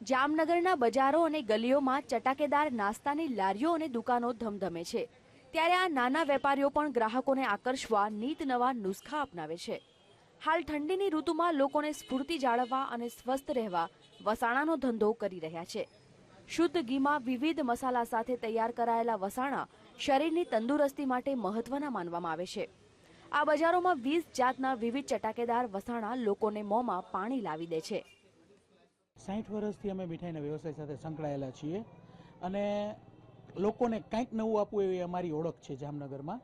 જામનગરના બજારો અને ગલીઓમાં ચટાકેદાર નાસ્તાની લારીઓ અને દુકાનો ધમધમે છે, ત્યારે આ નાના વેપારીઓ પણ ગ્રાહકોને આકર્ષવા નીત નવા નુસ્ખા અપનાવે છે. હાલ ઠંડીની ઋતુમાં લોકોને સ્ફૂર્તિ જાળવવા અને સ્વસ્થ રહેવા વસાણાનો ધંધો કરી રહ્યા છે. શુદ્ધ ઘીમાં વિવિધ મસાલા સાથે તૈયાર કરાયેલા વસાણા શરીરની તંદુરસ્તી માટે મહત્વના માનવામાં આવે છે. આ બજારોમાં 20 જાતના વિવિધ ચટાકેદાર વસાણા લોકોને મોંમાં પાણી લાવી દે છે. 60 વર્ષથી અમે મીઠાઈના વ્યવસાય સાથે સંકળાયેલા છીએ અને લોકોને કંઈક નવું આપવું એવી અમારી ઓળખ છે. જામનગરમાં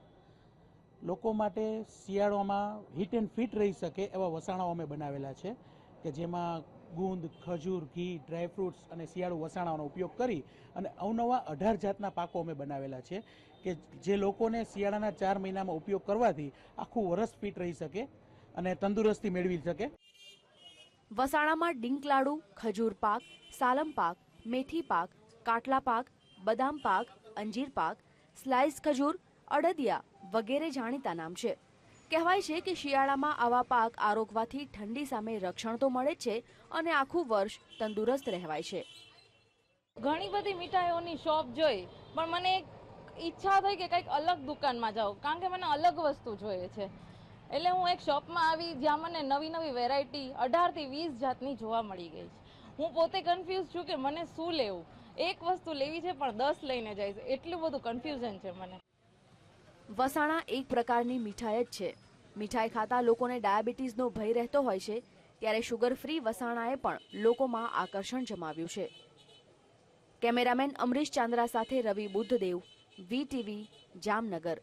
લોકો માટે શિયાળામાં હીટ એન્ડ ફિટ રહી શકે એવા વસાણાઓ અમે બનાવેલા છે કે જેમાં ગુંદ, ખજૂર, ઘી, ડ્રાયફ્રૂટ્સ અને શિયાળુ વસાણાઓનો ઉપયોગ કરી અને અવનવા 18 જાતના પાકો અમે બનાવેલા છે કે જે લોકોને શિયાળાના 4 મહિનામાં ઉપયોગ કરવાથી આખું વરસ ફિટ રહી શકે અને તંદુરસ્તી મેળવી શકે. વસાણામાં ડિંક લાડુ, ખજૂર પાક, સાલમ પાક, મેથી પાક, કાટલા પાક, બદામ પાક, અંજીર પાક, સ્લાઇસ ખજૂર, અડદિયા વગેરે જાણીતા નામ છે. કહેવાય છે કે શિયાળામાં આવા પાક આરોગવાથી ઠંડી સામે રક્ષણ તો મળે છે અને આખું વર્ષ તંદુરસ્ત રહેવાય છે. ઘણી બધી મીઠાઈઓની શોપ જોઈ, પણ મને એક ઈચ્છા થઈ કે કંઈક અલગ દુકાનમાં જાઉં, કારણ કે મને અલગ વસ્તુ જોઈએ છે. એટલે હું એક શોપમાં આવી જ્યાં મને નવી નવી વેરાયટી 18 થી 20 જાતની જોવા મળી ગઈ છે. હું પોતે કન્ફ્યુઝ છું કે મને શું લેવું. એક વસ્તુ લેવી છે પણ 10 લઈને જઈશ, એટલું બધું કન્ફ્યુઝન છે મને. વસાણા એક પ્રકારની મીઠાઈ જ છે. મીઠાઈ ખાતા લોકોને ડાયાબિટીસનો ભય રહેતો હોય છે, ત્યારે શુગર ફ્રી વસાણાએ પણ લોકોમાં આકર્ષણ જમાવ્યું છે. કેમેરામેન અમરીશ ચાંદ્રા સાથે રવિ બુદ્ધદેવ, VTV, જામનગર.